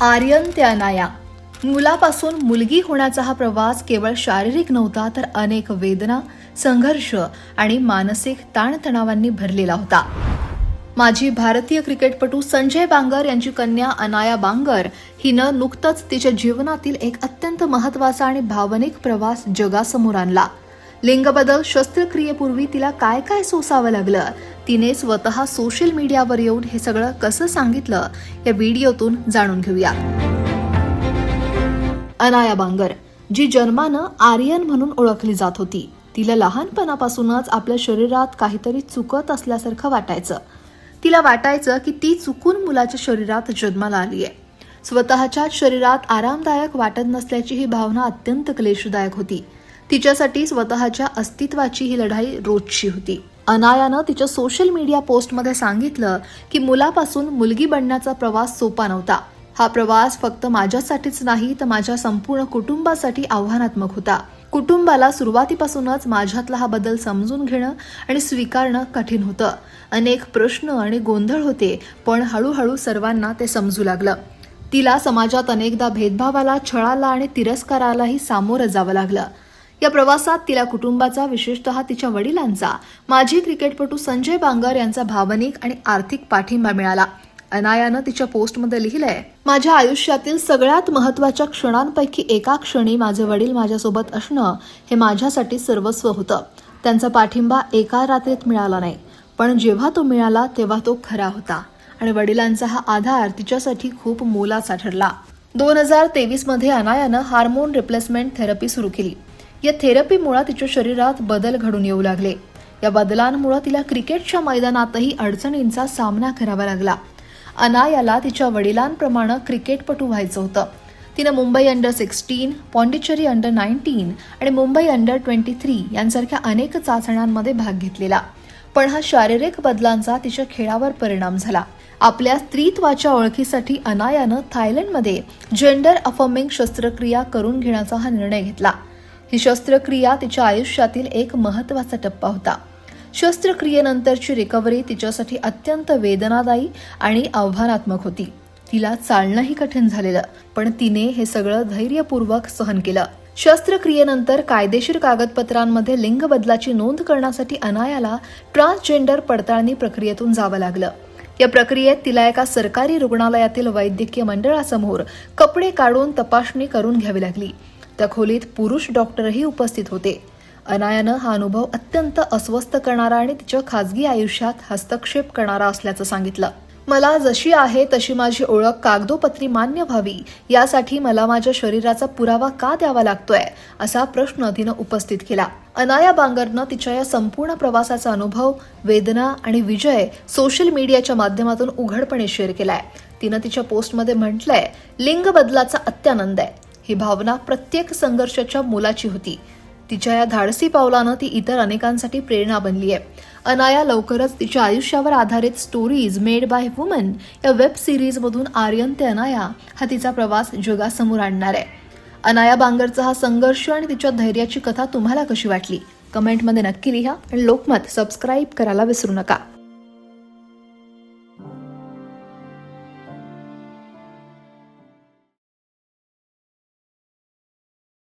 आर्यन ते अनाया, मुलापासून मुलगी होण्याचा हा प्रवास केवळ शारीरिक नव्हता तर अनेक वेदना, संघर्ष आणि मानसिक ताणतणावांनी भरलेला होता. माजी भारतीय क्रिकेटपटू संजय बांगर यांची कन्या अनाया बांगर हिनं नुकतंच तिच्या जीवनातील एक अत्यंत महत्त्वाचा आणि भावनिक प्रवास जगासमोर आणला. लिंगबदल शस्त्रक्रियेपूर्वी तिला काय काय सोसावं लागलं, तिने स्वतः सोशल मीडियावर येऊन हे सगळं कसं सांगितलं, या व्हिडिओतून जाणून घेऊया. अनाया बांगर, जी जन्मानं आर्यन म्हणून ओळखली जात होती, तिला लहानपणापासूनच आपल्या शरीरात काहीतरी चुकत असल्यासारखं वाटायचं. तिला वाटायचं की ती चुकून मुलाच्या शरीरात जन्माला आली आहे. स्वतःच्या शरीरात आरामदायक वाटत नसल्याची ही भावना अत्यंत क्लेशदायक होती. तिच्यासाठी स्वतःच्या अस्तित्वाची ही लढाई रोजची होती. अनायानं तिच्या सोशल मीडिया पोस्टमध्ये सांगितलं की मुलापासून मुलगी बनण्याचा प्रवास सोपा नव्हता. हा प्रवास फक्त माझ्यासाठीच नाही तर माझ्या संपूर्ण कुटुंबासाठी आव्हानात्मक होता. कुटुंबाला सुरुवातीपासूनच माझ्यातला हा बदल समजून घेणं आणि स्वीकारणं कठीण होतं. अनेक प्रश्न आणि गोंधळ होते, पण हळूहळू सर्वांना ते समजू लागलं. तिला समाजात अनेकदा भेदभावाला, छळाला आणि तिरस्कारालाही सामोरं जावं लागलं. या प्रवासात तिला कुटुंबाचा, विशेषतः तिच्या वडिलांचा, माजी क्रिकेटपटू संजय बांगर यांचा भावनिक आणि आर्थिक पाठिंबा मिळाला. अनायानं तिच्या पोस्टमध्ये लिहिलंय, माझ्या आयुष्यातील सगळ्यात महत्त्वाच्या क्षणांपैकी एका क्षणी माझे वडील माझ्यासोबत असणं हे माझ्यासाठी सर्वस्व होतं. त्यांचा पाठिंबा एका रात्रीत मिळाला नाही, पण जेव्हा तो मिळाला तेव्हा तो खरा होता आणि वडिलांचा हा आधार तिच्यासाठी खूप मोलाचा ठरला. 2023 मध्ये अनायानं हार्मोन रिप्लेसमेंट थेरपी सुरू केली. या थेरपीमुळे तिच्या शरीरात बदल घडून येऊ लागले. या बदलांमुळे तिला क्रिकेटच्या मैदानातही अडचणींचा सामना करावा लागला. अनायाला तिच्या वडिलांप्रमाणे क्रिकेटपटू व्हायचं होतं. तिनं मुंबई अंडर 16, पॉंडिचेरी अंडर 19 आणि मुंबई अंडर 23 यांसारख्या अनेक चाचण्यांमध्ये भाग घेतलेला. पण हा शारीरिक बदलांचा तिच्या खेळावर परिणाम झाला. आपल्या स्त्रीत्वाच्या ओळखीसाठी अनायानं थायलंडमध्ये जेंडर अफर्मिंग शस्त्रक्रिया करून घेण्याचा हा निर्णय घेतला. ही शस्त्रक्रिया तिच्या आयुष्यातील एक महत्त्वाचा टप्पा होता. शस्त्रक्रियेनंतरची रिकव्हरी तिच्यासाठी अत्यंत वेदनादायी आणि आव्हानात्मक होती. तिला चालणंही कठीण झालेलं, पण तिने हे सगळं धैर्यपूर्वक सहन केलं. शस्त्रक्रियेनंतर कायदेशीर कागदपत्रांमध्ये लिंग बदलाची नोंद करण्यासाठी अनायाला ट्रान्सजेंडर पडताळणी प्रक्रियेतून जावं लागलं. या प्रक्रियेत तिला एका सरकारी रुग्णालयातील वैद्यकीय मंडळासमोर कपडे काढून तपासणी करून घ्यावी लागली. त्या खोलीत पुरुष डॉक्टरही उपस्थित होते. अनायानं हा अनुभव अत्यंत अस्वस्थ करणारा आणि तिच्या खाजगी आयुष्यात हस्तक्षेप करणारा असल्याचं सांगितलं. मला जशी आहे तशी माझी ओळख कागदोपत्री मान्य व्हावी, यासाठी मला माझ्या शरीराचा पुरावा का द्यावा लागतोय, असा प्रश्न तिनं उपस्थित केला. अनाया बांगरनं तिच्या या संपूर्ण प्रवासाचा अनुभव, वेदना आणि विजय सोशल मीडियाच्या माध्यमातून उघडपणे शेअर केलाय. तिनं तिच्या पोस्टमध्ये म्हटलंय, लिंग बदलाचा अत्यानंद आहे. ही भावना प्रत्येक संघर्षाच्या मुलाची होती. तिच्या या धाडसी पावलानं ती इतर अनेकांसाठी प्रेरणा बनली आहे. अनाया लवकरच तिच्या आयुष्यावर आधारित स्टोरीज मेड बाय वुमन या वेब सिरीजमधून आर्यन ते अनाया हा तिचा प्रवास जगासमोर आणणार आहे. अनाया बांगरचा हा संघर्ष आणि तिच्या धैर्याची कथा तुम्हाला कशी वाटली, कमेंटमध्ये नक्की लिहा आणि लोकमत सबस्क्राईब करायला विसरू नका.